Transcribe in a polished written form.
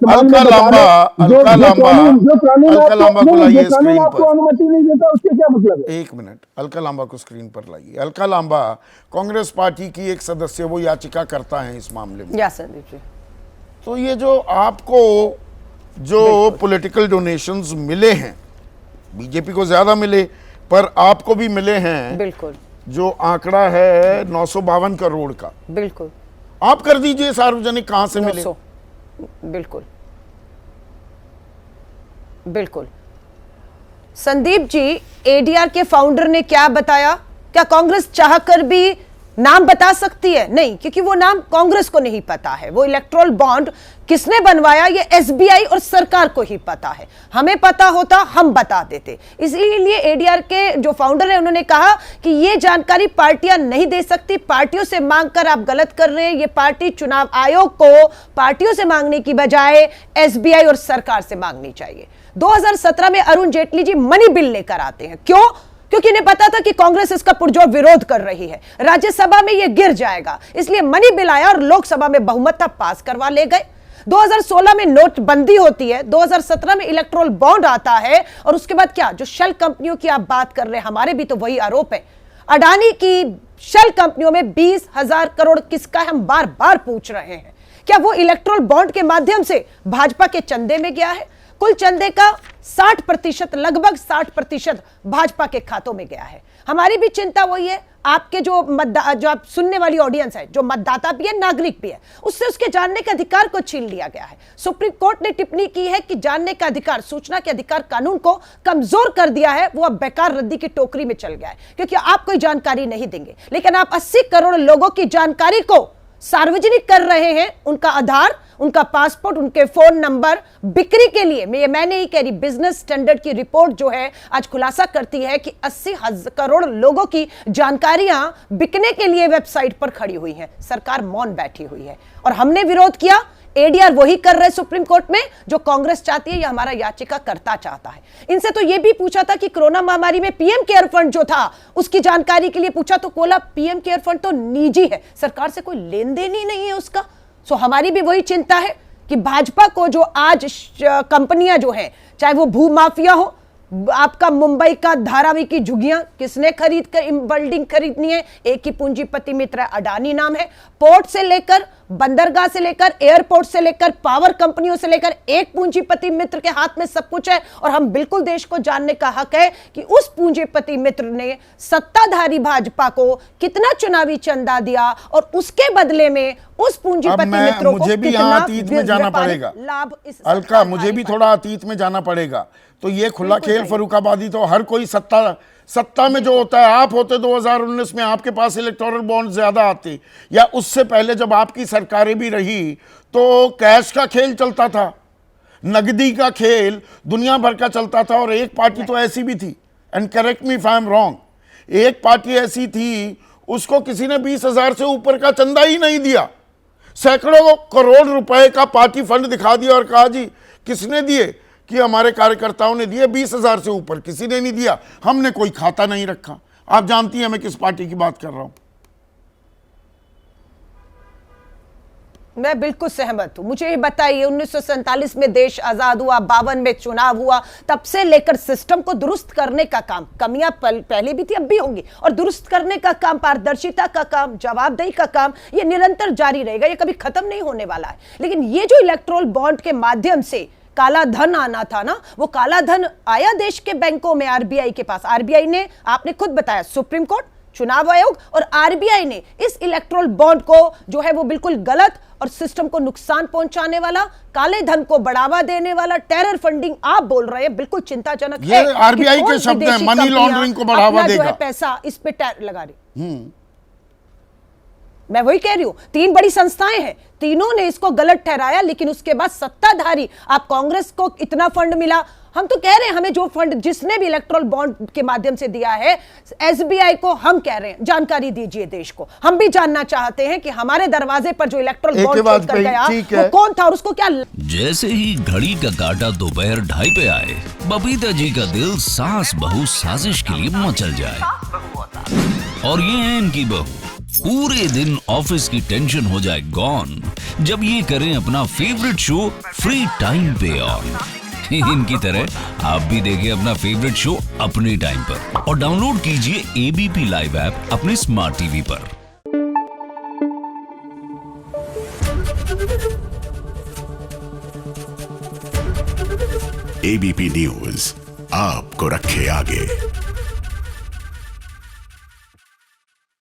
हल्का लांबा, हल्का लांबा, हल्का लांबा को लाइए स्क्रीन आपको पर। अनुमति नहीं देता उसके क्या मतलब है? एक मिनट, हल्का लांबा को स्क्रीन पर लाइए। हल्का लांबा कांग्रेस पार्टी की एक सदस्य, वो याचिका करता है इस मामले में। या संदीप जी, तो ये जो आपको जो पॉलिटिकल डोनेशंस मिले हैं, बीजेपी को ज्यादा मिले पर आपको भी मिले हैं, बिल्कुल जो आंकड़ा है 952 करोड़ का, बिल्कुल आप कर दीजिए सार्वजनिक कहां से मिले। 900, बिल्कुल बिल्कुल। संदीप जी, एडीआर के फाउंडर ने क्या बताया? क्या कांग्रेस चाहकर भी नाम बता सकती है? नहीं, क्योंकि वो नाम कांग्रेस को नहीं पता है। वो इलेक्ट्रोल बॉन्ड किसने बनवाया ये एसबीआई और सरकार को ही पता है। हमें पता होता हम बता देते। इसलिए एडीआर के जो फाउंडर है उन्होंने कहा कि ये जानकारी पार्टियां नहीं दे सकती, पार्टियों से मांगकर आप गलत कर रहे हैं। ये पार्टी चुनाव आयोग को पार्टियों से मांगने की बजाय एसबीआई और सरकार से मांगनी चाहिए। 2017 में अरुण जेटली जी मनी बिल लेकर आते हैं। क्यों? क्योंकि इन्हें पता था कि कांग्रेस इसका पुरजोर विरोध कर रही है, राज्यसभा में यह गिर जाएगा, इसलिए मनी बिल आया और लोकसभा में बहुमत पास करवा ले गए। 2016 में नोटबंदी होती है, 2017 में इलेक्ट्रोल बॉन्ड आता है, और उसके बाद क्या, जो शेल कंपनियों की आप बात कर रहे हैं, हमारे भी तो वही आरोप है। अडानी की शेल कंपनियों में 20,000 करोड़ किसका है, हम बार बार पूछ रहे हैं। क्या वो इलेक्ट्रोल बॉन्ड के माध्यम से भाजपा के चंदे में गया है? कुल चंदे का 60%, लगभग 60% भाजपा के खातों में गया है। हमारी भी चिंता वही है। आपके जो आप सुनने वाली ऑडियंस है, जो मतदाता भी है, नागरिक भी है, उससे उसके जानने के अधिकार को छीन लिया गया है। सुप्रीम कोर्ट ने टिप्पणी की है कि जानने का अधिकार, सूचना के अधिकार कानून को कमजोर कर दिया है। वो अब बेकार रद्दी की टोकरी में चल गया है, क्योंकि आप कोई जानकारी नहीं देंगे, लेकिन आप 80 करोड़ लोगों की जानकारी को सार्वजनिक कर रहे हैं। उनका आधार, उनका पासपोर्ट, उनके फोन नंबर बिक्री के लिए। मैं नहीं कह रही, बिजनेस स्टैंडर्ड की रिपोर्ट जो है आज खुलासा करती है कि 80 करोड़ लोगों की जानकारियां बिकने के लिए वेबसाइट पर खड़ी हुई हैं। सरकार मौन बैठी हुई है और हमने विरोध किया। एडीआर वही कर रहे सुप्रीम कोर्ट में जो कांग्रेस चाहती है या हमारा याचिका करता चाहता है। इनसे तो यह भी पूछा था कि कोरोना महामारी में पीएम केयर फंड जो था उसकी जानकारी के लिए पूछा, तो बोला पीएम केयर फंड तो निजी है, सरकार से कोई लेन देन ही नहीं है उसका। सो हमारी भी वही चिंता है कि भाजपा को जो आज कंपनियां जो हैं, चाहे वो भू माफिया हो, आपका मुंबई का धारावी की झुग्गियां किसने खरीद कर बिल्डिंग खरीदनी है, एक ही पूंजीपति मित्र है, अडानी नाम है। पोर्ट से लेकर, बंदरगाह से लेकर, एयरपोर्ट से लेकर, पावर कंपनियों से लेकर, एक पूंजीपति मित्र के हाथ में सब कुछ है। और हम बिल्कुल देश को जानने का हक है कि उस पूंजीपति मित्र ने सत्ताधारी भाजपा को कितना चुनावी चंदा दिया और उसके बदले में उस पूंजीपति मित्रों को मुझे भी यहाँ अतीत में जाना पड़ेगा, लाभ। हल्का मुझे भी थोड़ा अतीत में जाना पड़ेगा। तो ये खुला खेल फर्रुखाबादी तो हर कोई सत्ता में जो होता है, आप होते 2019 में, आपके पास इलेक्टोरल बॉन्ड ज्यादा आते, या उससे पहले जब आपकी सरकारें भी रही तो कैश का खेल चलता था, नगदी का खेल दुनिया भर का चलता था। और एक पार्टी तो ऐसी भी थी, and correct me if I am wrong, एक पार्टी ऐसी थी उसको किसी ने 20,000 से ऊपर का चंदा ही नहीं दिया, सैकड़ों करोड़ रुपए का पार्टी फंड दिखा दिया और कहा जी किसने दिए, कि हमारे कार्यकर्ताओं ने दिए, 20,000 से ऊपर किसी ने नहीं दिया, हमने कोई खाता नहीं रखा। आप जानती हैं मैं किस पार्टी की बात कर रहा हूं। मैं बिल्कुल सहमत हूं। मुझे ये बताइए, 1947 में देश आजाद हुआ, 52 में चुनाव हुआ, तब से लेकर सिस्टम को दुरुस्त करने का काम, कमियां पहले भी थी अब भी होंगी, और दुरुस्त करने का काम, पारदर्शिता का काम, जवाबदेही का काम, ये निरंतर जारी रहेगा, ये कभी खत्म नहीं होने वाला है। लेकिन ये जो इलेक्ट्रोल बॉन्ड के माध्यम से काला धन आना था ना, वो काला धन आया देश के बैंकों में, आरबीआई के पास। आरबीआई ने, आपने खुद बताया, सुप्रीम कोर्ट, चुनाव आयोग और आरबीआई ने इस इलेक्ट्रोल बॉन्ड को जो है वो बिल्कुल गलत और सिस्टम को नुकसान पहुंचाने वाला, काले धन को बढ़ावा देने वाला, टेरर फंडिंग आप बोल रहे हैं, बिल्कुल चिंताजनक है। ये आरबीआई के शब्द हैं, मनी लॉन्ड्रिंग को बढ़ावा देगा, पैसा इस पे लगा रही। मैं वही कह रही हूं, 3 बड़ी संस्थाएं हैं, तीनों ने इसको गलत ठहराया, लेकिन उसके बाद सत्ताधारी, आप कांग्रेस को इतना फंड मिला, हम तो कह रहे हैं हमें जो फंड जिसने भी इलेक्ट्रोल बॉन्ड के माध्यम से दिया है एसबीआई को, हम कह रहे हैं जानकारी दीजिए देश को। हम भी जानना चाहते हैं कि हमारे दरवाजे पर जो इलेक्ट्रोल बॉन्ड छोड़कर गया वो कौन था और उसको क्या। जैसे ही घड़ी का काटा दोपहर 2:30 पे आए, बबीता जी का दिल सास बहू साजिश के लिए मचल जाए। और ये है इनकी बहू, पूरे दिन ऑफिस की टेंशन हो जाए गॉन जब ये करें अपना फेवरेट शो फ्री टाइम पे ऑन। इनकी तरह आप भी देखें अपना फेवरेट शो अपने टाइम पर और डाउनलोड कीजिए एबीपी लाइव ऐप अपने स्मार्ट टीवी पर। एबीपी न्यूज आपको रखे आगे।